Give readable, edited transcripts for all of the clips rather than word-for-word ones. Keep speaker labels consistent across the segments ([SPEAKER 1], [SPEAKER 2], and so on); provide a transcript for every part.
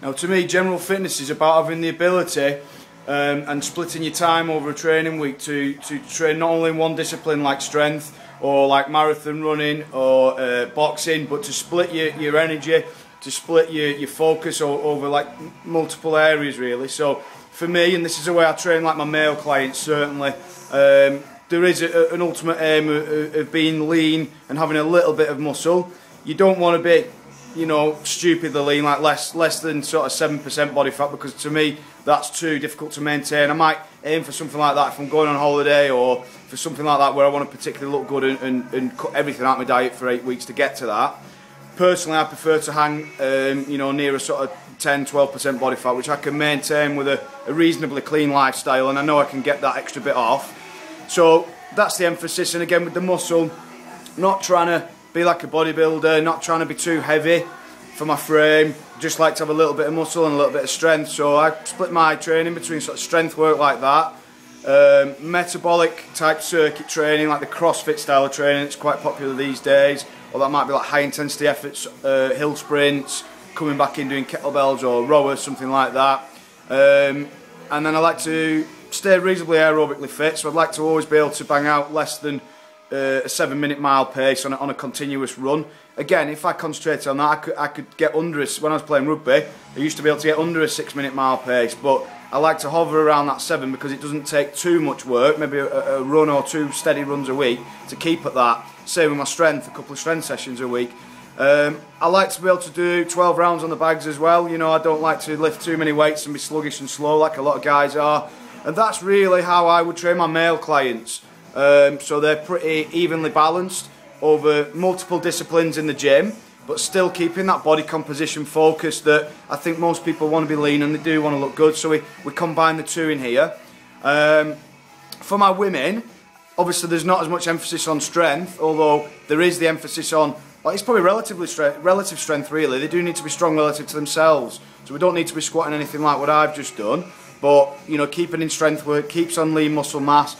[SPEAKER 1] Now to me, general fitness is about having the ability and splitting your time over a training week to train not only in one discipline like strength or like marathon running or boxing, but to split your energy, to split your focus over like multiple areas really. So for me, and this is the way I train like my male clients certainly, there is an ultimate aim of being lean and having a little bit of muscle. You don't want to be, you know, stupidly lean, like less than sort of 7% body fat, because to me that's too difficult to maintain. I might aim for something like that if I'm going on holiday, or for something like that where I want to particularly look good and cut everything out of my diet for 8 weeks to get to that. Personally, I prefer to hang, you know, near a sort of 10-12% body fat, which I can maintain with a reasonably clean lifestyle, and I know I can get that extra bit off. So that's the emphasis, and again with the muscle, not trying to be like a bodybuilder, not trying to be too heavy for my frame, just like to have a little bit of muscle and a little bit of strength. So I split my training between sort of strength work like that, metabolic type circuit training like the CrossFit style of training, it's quite popular these days, or that might be like high intensity efforts, hill sprints, coming back in doing kettlebells or rowers, something like that. And then I like to stay reasonably aerobically fit, so I'd like to always be able to bang out less than a 7-minute mile pace on a continuous run. Again, if I concentrated on that, I could get under when I was playing rugby, I used to be able to get under a 6-minute mile pace, but I like to hover around that 7 because it doesn't take too much work, maybe a run or 2 steady runs a week to keep at that. Same with my strength, a couple of strength sessions a week. I like to be able to do 12 rounds on the bags as well. You know, I don't like to lift too many weights and be sluggish and slow like a lot of guys are. And that's really how I would train my male clients. So they're pretty evenly balanced over multiple disciplines in the gym, but still keeping that body composition focus that I think most people want to be lean and they do want to look good. So we combine the two in here. For my women, obviously there's not as much emphasis on strength, although there is the emphasis on, well, it's probably relative strength really. They do need to be strong relative to themselves. So we don't need to be squatting anything like what I've just done. But, you know, keeping in strength work, keeps on lean muscle mass,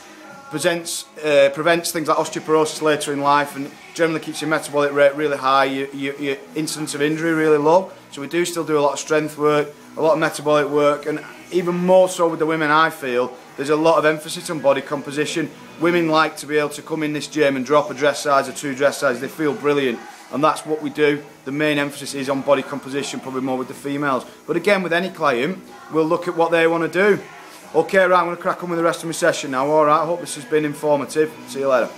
[SPEAKER 1] prevents things like osteoporosis later in life, and generally keeps your metabolic rate really high, your incidence of injury really low. So we do still do a lot of strength work, a lot of metabolic work, and even more so with the women, I feel there's a lot of emphasis on body composition. Women like to be able to come in this gym and drop a dress size or 2 dress sizes. They feel brilliant, and that's what we do. The main emphasis is on body composition, probably more with the females. But again, with any client, we'll look at what they want to do. Okay, right, I'm going to crack on with the rest of my session now. Alright, I hope this has been informative. See you later.